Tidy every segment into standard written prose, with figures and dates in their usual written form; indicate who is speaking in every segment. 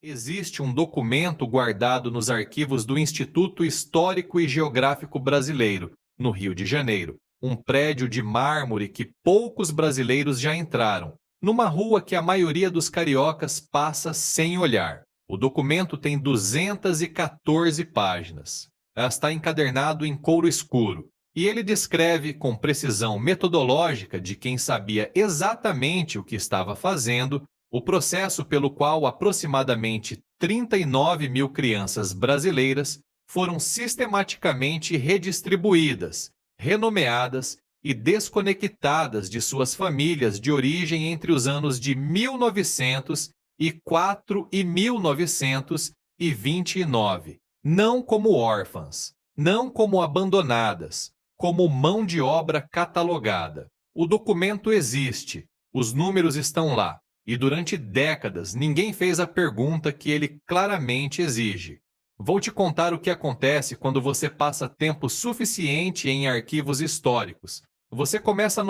Speaker 1: Existe um documento guardado nos arquivos do Instituto Histórico e Geográfico Brasileiro, no Rio de Janeiro, um prédio de mármore que poucos brasileiros já entraram, numa rua que a maioria dos cariocas passa sem olhar. O documento tem 214 páginas. Está encadernado em couro escuro, e ele descreve com precisão metodológica de quem sabia exatamente o que estava fazendo o processo pelo qual aproximadamente 39 mil crianças brasileiras foram sistematicamente redistribuídas, renomeadas e desconectadas de suas famílias de origem entre os anos de 1904 e 1929, não como órfãs, não como abandonadas, como mão de obra catalogada. O documento existe, os números estão lá. E durante décadas ninguém fez a pergunta que ele claramente exige. Vou te contar o que acontece quando você passa tempo suficiente em arquivos históricos. Você começa a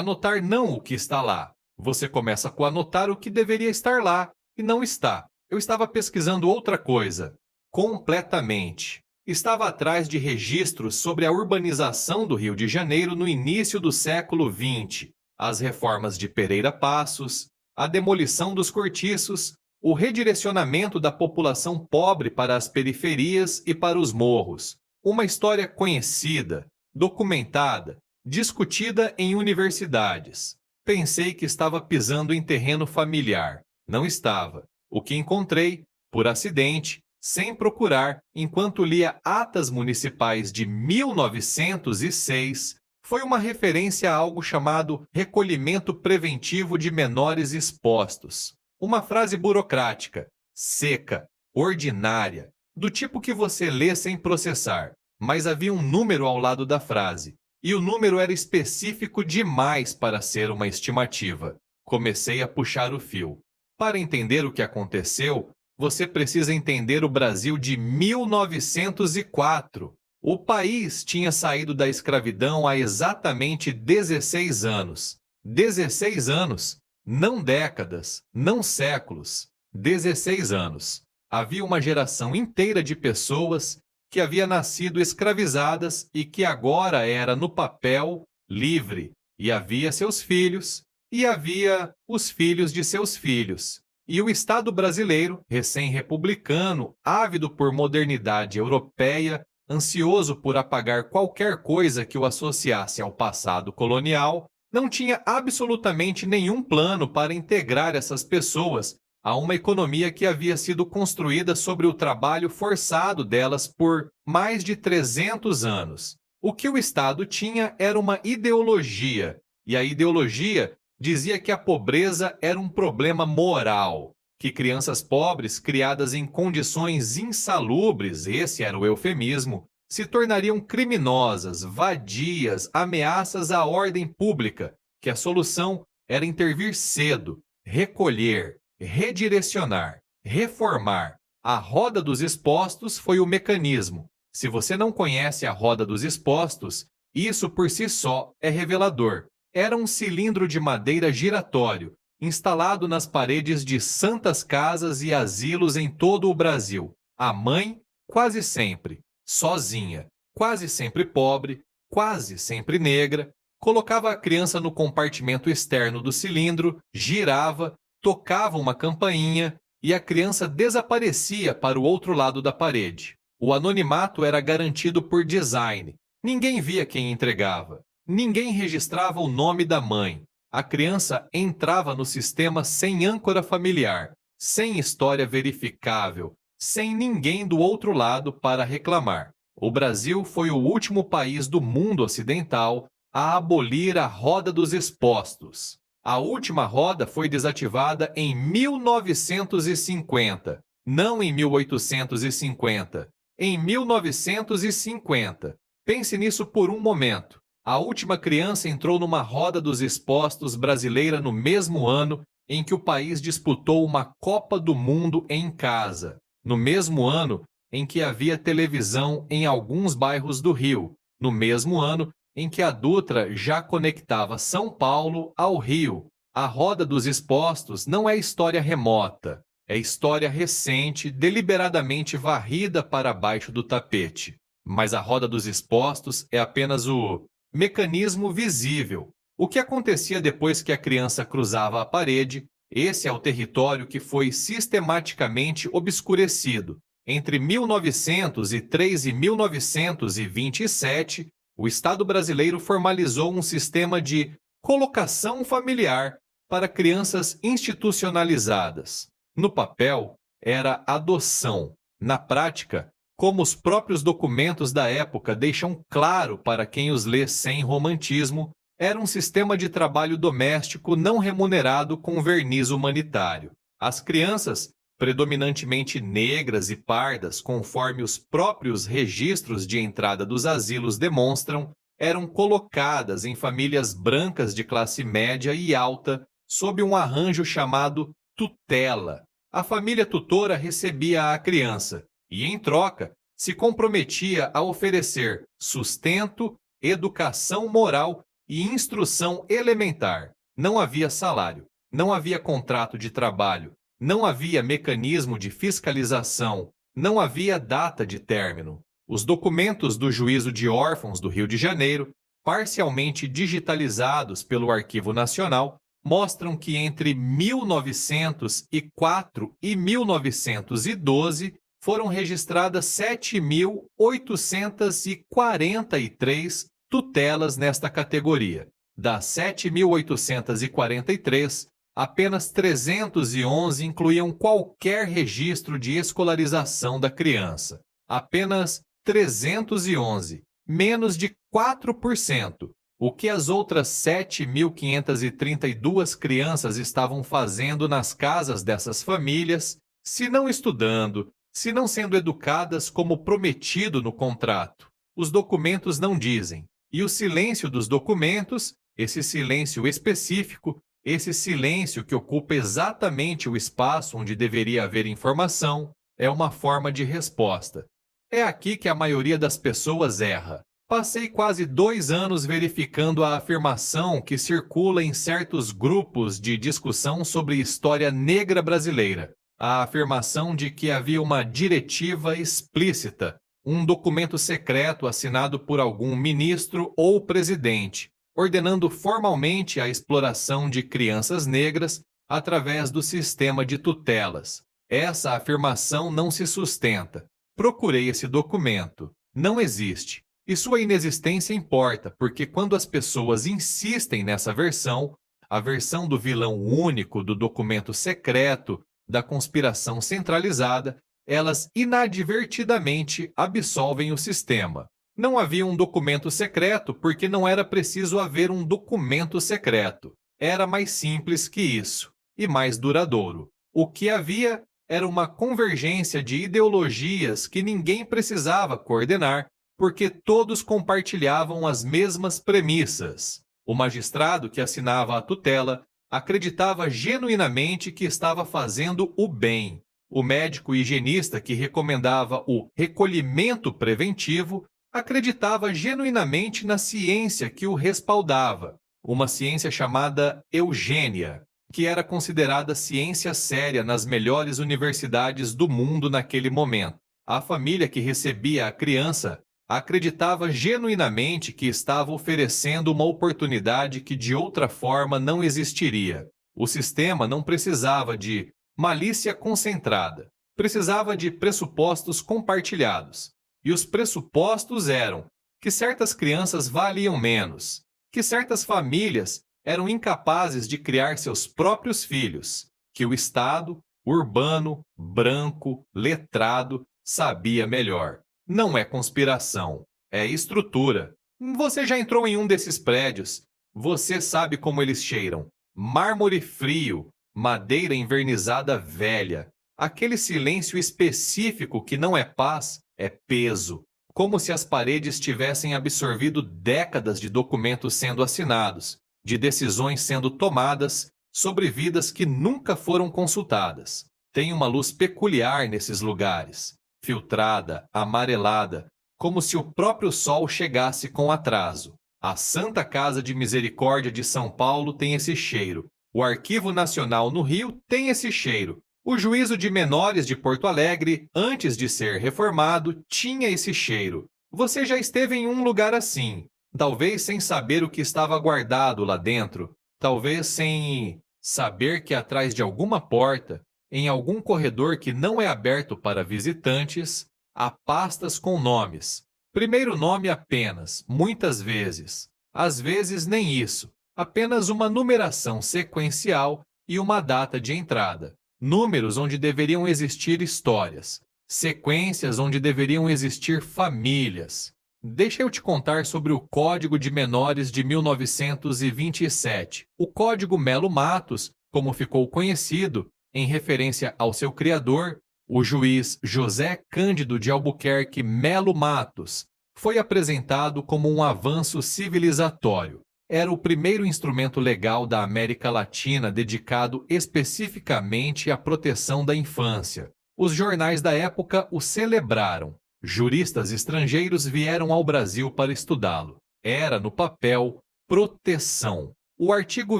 Speaker 1: notar não o que está lá. Você começa a anotar o que deveria estar lá e não está. Eu estava pesquisando outra coisa. Completamente. Estava atrás de registros sobre a urbanização do Rio de Janeiro no início do século XX. As reformas de Pereira Passos, a demolição dos cortiços, o redirecionamento da população pobre para as periferias e para os morros. Uma história conhecida, documentada, discutida em universidades. Pensei que estava pisando em terreno familiar. Não estava. O que encontrei, por acidente, sem procurar, enquanto lia atas municipais de 1906, foi uma referência a algo chamado recolhimento preventivo de menores expostos. Uma frase burocrática, seca, ordinária, do tipo que você lê sem processar, mas havia um número ao lado da frase, e o número era específico demais para ser uma estimativa. Comecei a puxar o fio. Para entender o que aconteceu, você precisa entender o Brasil de 1904. O país tinha saído da escravidão há exatamente 16 anos. 16 anos, não décadas, não séculos. 16 anos. Havia uma geração inteira de pessoas que havia nascido escravizadas e que agora era, no papel, livre. E havia seus filhos, e havia os filhos de seus filhos. E o Estado brasileiro, recém-republicano, ávido por modernidade europeia, ansioso por apagar qualquer coisa que o associasse ao passado colonial, não tinha absolutamente nenhum plano para integrar essas pessoas a uma economia que havia sido construída sobre o trabalho forçado delas por mais de 300 anos. O que o Estado tinha era uma ideologia, e a ideologia dizia que a pobreza era um problema moral, que crianças pobres, criadas em condições insalubres, esse era o eufemismo, se tornariam criminosas, vadias, ameaças à ordem pública, que a solução era intervir cedo, recolher, redirecionar, reformar. A roda dos expostos foi o mecanismo. Se você não conhece a roda dos expostos, isso por si só é revelador. Era um cilindro de madeira giratório, instalado nas paredes de santas casas e asilos em todo o Brasil. A mãe, quase sempre, sozinha, quase sempre pobre, quase sempre negra, colocava a criança no compartimento externo do cilindro, girava, tocava uma campainha e a criança desaparecia para o outro lado da parede. O anonimato era garantido por design. Ninguém via quem entregava. Ninguém registrava o nome da mãe. A criança entrava no sistema sem âncora familiar, sem história verificável, sem ninguém do outro lado para reclamar. O Brasil foi o último país do mundo ocidental a abolir a roda dos expostos. A última roda foi desativada em 1950, não em 1850, em 1950. Pense nisso por um momento. A última criança entrou numa roda dos expostos brasileira no mesmo ano em que o país disputou uma Copa do Mundo em casa, no mesmo ano em que havia televisão em alguns bairros do Rio, no mesmo ano em que a Dutra já conectava São Paulo ao Rio. A roda dos expostos não é história remota, É história recente, deliberadamente varrida para baixo do tapete. Mas a roda dos expostos é apenas o mecanismo visível. O que acontecia depois que a criança cruzava a parede, esse é o território que foi sistematicamente obscurecido. Entre 1903 e 1927, o Estado brasileiro formalizou um sistema de colocação familiar para crianças institucionalizadas. No papel, era adoção. Na prática, como os próprios documentos da época deixam claro para quem os lê sem romantismo, era um sistema de trabalho doméstico não remunerado com verniz humanitário. As crianças, predominantemente negras e pardas, conforme os próprios registros de entrada dos asilos demonstram, eram colocadas em famílias brancas de classe média e alta sob um arranjo chamado tutela. A família tutora recebia a criança e, em troca, se comprometia a oferecer sustento, educação moral e instrução elementar. Não havia salário, não havia contrato de trabalho, não havia mecanismo de fiscalização, não havia data de término. Os documentos do Juízo de Órfãos do Rio de Janeiro, parcialmente digitalizados pelo Arquivo Nacional, mostram que entre 1904 e 1912 foram registradas 7.843 tutelas nesta categoria. Das 7.843, apenas 311 incluíam qualquer registro de escolarização da criança. Apenas 311, menos de 4%. O que as outras 7.532 crianças estavam fazendo nas casas dessas famílias, se não estudando, se não sendo educadas como prometido no contrato? Os documentos não dizem. E o silêncio dos documentos, esse silêncio específico, esse silêncio que ocupa exatamente o espaço onde deveria haver informação, é uma forma de resposta. É aqui que a maioria das pessoas erra. Passei quase 2 anos verificando a afirmação que circula em certos grupos de discussão sobre história negra brasileira. A afirmação de que havia uma diretiva explícita, um documento secreto assinado por algum ministro ou presidente, ordenando formalmente a exploração de crianças negras através do sistema de tutelas. Essa afirmação não se sustenta. Procurei esse documento. Não existe. E sua inexistência importa, porque quando as pessoas insistem nessa versão, a versão do vilão único, do documento secreto, da conspiração centralizada, elas inadvertidamente absolvem o sistema. Não havia um documento secreto porque não era preciso haver um documento secreto. Era mais simples que isso, e mais duradouro. O que havia era uma convergência de ideologias que ninguém precisava coordenar, porque todos compartilhavam as mesmas premissas. O magistrado que assinava a tutela acreditava genuinamente que estava fazendo o bem. O médico higienista que recomendava o recolhimento preventivo acreditava genuinamente na ciência que o respaldava, uma ciência chamada eugênia, que era considerada ciência séria nas melhores universidades do mundo naquele momento. A família que recebia a criança acreditava genuinamente que estava oferecendo uma oportunidade que de outra forma não existiria. O sistema não precisava de malícia concentrada, precisava de pressupostos compartilhados. E os pressupostos eram que certas crianças valiam menos, que certas famílias eram incapazes de criar seus próprios filhos, que o Estado, urbano, branco, letrado, sabia melhor. Não é conspiração, é estrutura. Você já entrou em um desses prédios. Você sabe como eles cheiram. Mármore frio, madeira envernizada velha. Aquele silêncio específico que não é paz, é peso. Como se as paredes tivessem absorvido décadas de documentos sendo assinados, de decisões sendo tomadas sobre vidas que nunca foram consultadas. Tem uma luz peculiar nesses lugares. Filtrada, amarelada, como se o próprio sol chegasse com atraso. A Santa Casa de Misericórdia de São Paulo tem esse cheiro. O Arquivo Nacional no Rio tem esse cheiro. O juízo de menores de Porto Alegre, antes de ser reformado, tinha esse cheiro. Você já esteve em um lugar assim, talvez sem saber o que estava guardado lá dentro, talvez sem saber que atrás de alguma porta, em algum corredor que não é aberto para visitantes, há pastas com nomes. Primeiro nome apenas, muitas vezes. Às vezes nem isso, apenas uma numeração sequencial e uma data de entrada. Números onde deveriam existir histórias. Sequências onde deveriam existir famílias. Deixa eu te contar sobre o Código de Menores de 1927. O Código Melo Matos, como ficou conhecido, em referência ao seu criador, o juiz José Cândido de Albuquerque Melo Matos, foi apresentado como um avanço civilizatório. Era o primeiro instrumento legal da América Latina dedicado especificamente à proteção da infância. Os jornais da época o celebraram. Juristas estrangeiros vieram ao Brasil para estudá-lo. Era, no papel, proteção. O artigo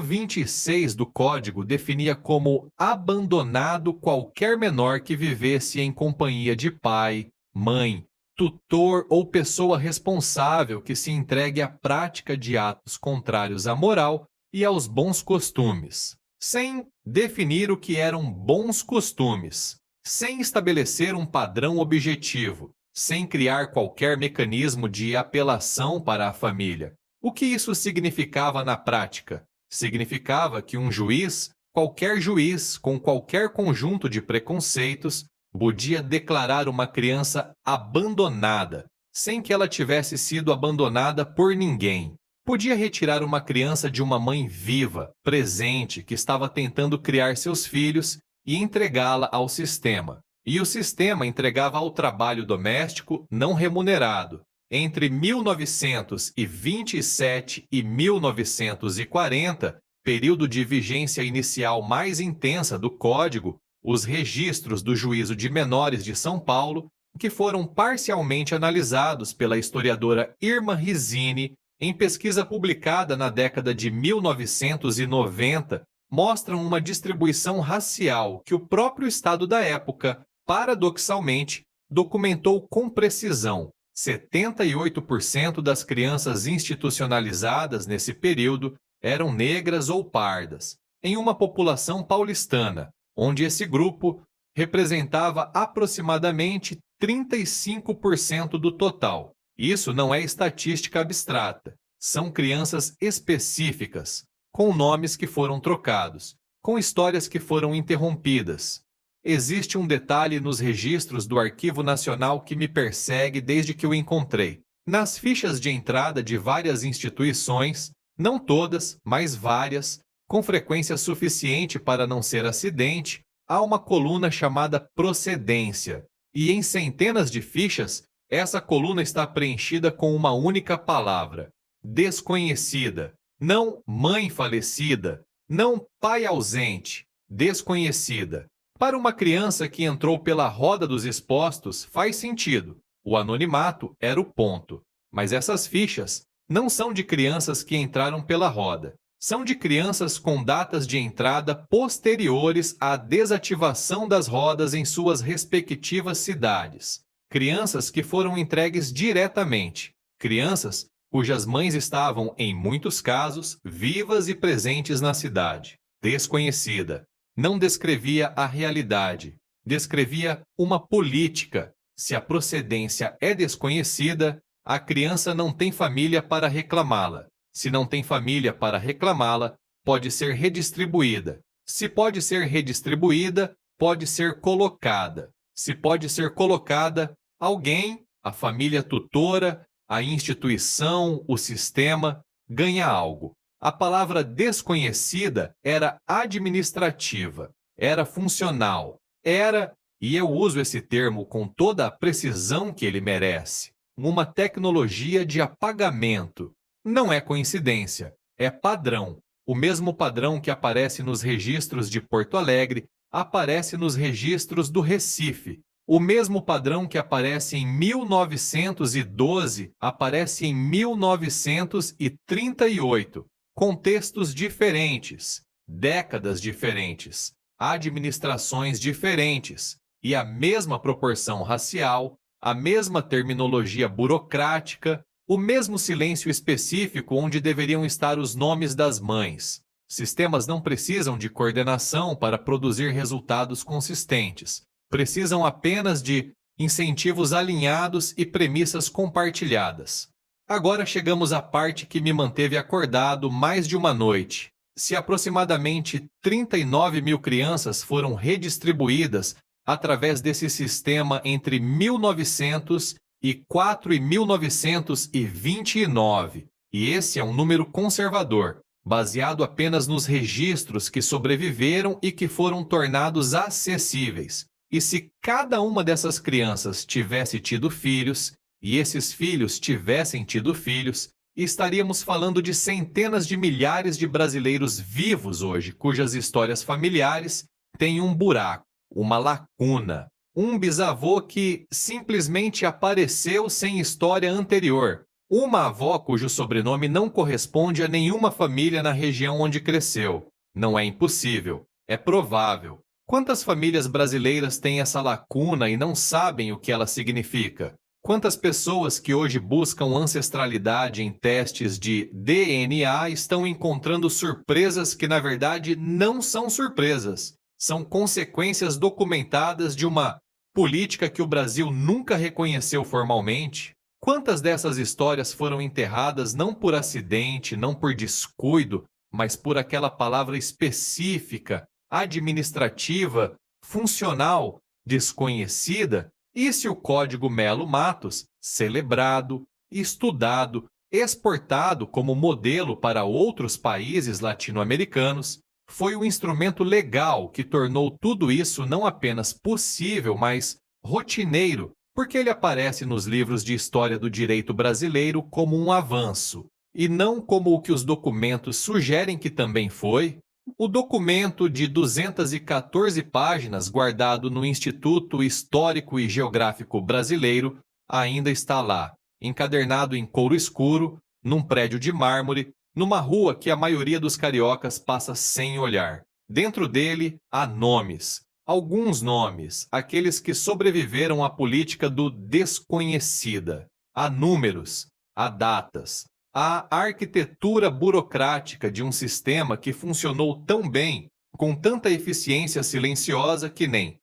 Speaker 1: 26 do Código definia como abandonado qualquer menor que vivesse em companhia de pai, mãe, tutor ou pessoa responsável que se entregue à prática de atos contrários à moral e aos bons costumes, sem definir o que eram bons costumes, sem estabelecer um padrão objetivo, sem criar qualquer mecanismo de apelação para a família. O que isso significava na prática? Significava que um juiz, qualquer juiz, com qualquer conjunto de preconceitos, podia declarar uma criança abandonada, sem que ela tivesse sido abandonada por ninguém. Podia retirar uma criança de uma mãe viva, presente, que estava tentando criar seus filhos e entregá-la ao sistema. E o sistema entregava ao trabalho doméstico não remunerado. Entre 1927 e 1940, período de vigência inicial mais intensa do Código, os registros do Juízo de Menores de São Paulo, que foram parcialmente analisados pela historiadora Irma Rizzini em pesquisa publicada na década de 1990, mostram uma distribuição racial que o próprio Estado da época, paradoxalmente, documentou com precisão. 78% das crianças institucionalizadas nesse período eram negras ou pardas, em uma população paulistana, onde esse grupo representava aproximadamente 35% do total. Isso não é estatística abstrata, são crianças específicas, com nomes que foram trocados, com histórias que foram interrompidas. Existe um detalhe nos registros do Arquivo Nacional que me persegue desde que o encontrei. Nas fichas de entrada de várias instituições, não todas, mas várias, com frequência suficiente para não ser acidente, há uma coluna chamada procedência. E em centenas de fichas, essa coluna está preenchida com uma única palavra: desconhecida. Não mãe falecida, não pai ausente, desconhecida. Para uma criança que entrou pela roda dos expostos, faz sentido. O anonimato era o ponto. Mas essas fichas não são de crianças que entraram pela roda. São de crianças com datas de entrada posteriores à desativação das rodas em suas respectivas cidades. Crianças que foram entregues diretamente. Crianças cujas mães estavam, em muitos casos, vivas e presentes na cidade. Desconhecida. Não descrevia a realidade, descrevia uma política. Se a procedência é desconhecida, a criança não tem família para reclamá-la. Se não tem família para reclamá-la, pode ser redistribuída. Se pode ser redistribuída, pode ser colocada. Se pode ser colocada, alguém, a família tutora, a instituição, o sistema, ganha algo. A palavra desconhecida era administrativa, era funcional, era, e eu uso esse termo com toda a precisão que ele merece, uma tecnologia de apagamento. Não é coincidência, é padrão. O mesmo padrão que aparece nos registros de Porto Alegre aparece nos registros do Recife. O mesmo padrão que aparece em 1912 aparece em 1938. Contextos diferentes, décadas diferentes. administrações diferentes e a mesma proporção racial, a mesma terminologia burocrática, o mesmo silêncio específico onde deveriam estar os nomes das mães. Sistemas não precisam de coordenação para produzir resultados consistentes. Precisam apenas de incentivos alinhados e premissas compartilhadas. Agora chegamos à parte que me manteve acordado mais de uma noite. Se aproximadamente 39 mil crianças foram redistribuídas através desse sistema entre 1904 e 1929, e esse é um número conservador, baseado apenas nos registros que sobreviveram e que foram tornados acessíveis. E se cada uma dessas crianças tivesse tido filhos, e esses filhos tivessem tido filhos, estaríamos falando de centenas de milhares de brasileiros vivos hoje, cujas histórias familiares têm um buraco, uma lacuna, um bisavô que simplesmente apareceu sem história anterior, uma avó cujo sobrenome não corresponde a nenhuma família na região onde cresceu. Não é impossível, é provável. Quantas famílias brasileiras têm essa lacuna e não sabem o que ela significa? Quantas pessoas que hoje buscam ancestralidade em testes de DNA estão encontrando surpresas que, na verdade, não são surpresas? São consequências documentadas de uma política que o Brasil nunca reconheceu formalmente? Quantas dessas histórias foram enterradas não por acidente, não por descuido, mas por aquela palavra específica, administrativa, funcional, desconhecida? E se o Código Melo Matos, celebrado, estudado, exportado como modelo para outros países latino-americanos, foi o instrumento legal que tornou tudo isso não apenas possível, mas rotineiro, porque ele aparece nos livros de história do direito brasileiro como um avanço, e não como o que os documentos sugerem que também foi. O documento de 214 páginas guardado no Instituto Histórico e Geográfico Brasileiro ainda está lá, encadernado em couro escuro, num prédio de mármore, numa rua que a maioria dos cariocas passa sem olhar. Dentro dele há nomes, alguns nomes, aqueles que sobreviveram à política do desconhecida. Há números, há datas. A arquitetura burocrática de um sistema que funcionou tão bem, com tanta eficiência silenciosa que nem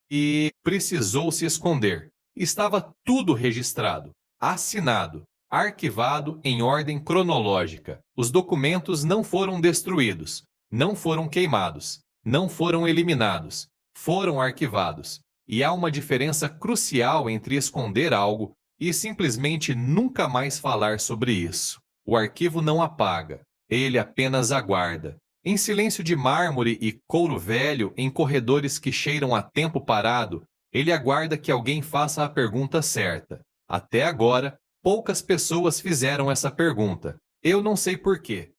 Speaker 1: precisou se esconder. Estava tudo registrado, assinado, arquivado em ordem cronológica. Os documentos não foram destruídos, não foram queimados, não foram eliminados, foram arquivados. E há uma diferença crucial entre esconder algo e simplesmente nunca mais falar sobre isso. O arquivo não apaga, ele apenas aguarda. Em silêncio de mármore e couro velho, em corredores que cheiram a tempo parado, ele aguarda que alguém faça a pergunta certa. Até agora, poucas pessoas fizeram essa pergunta. Eu não sei porquê.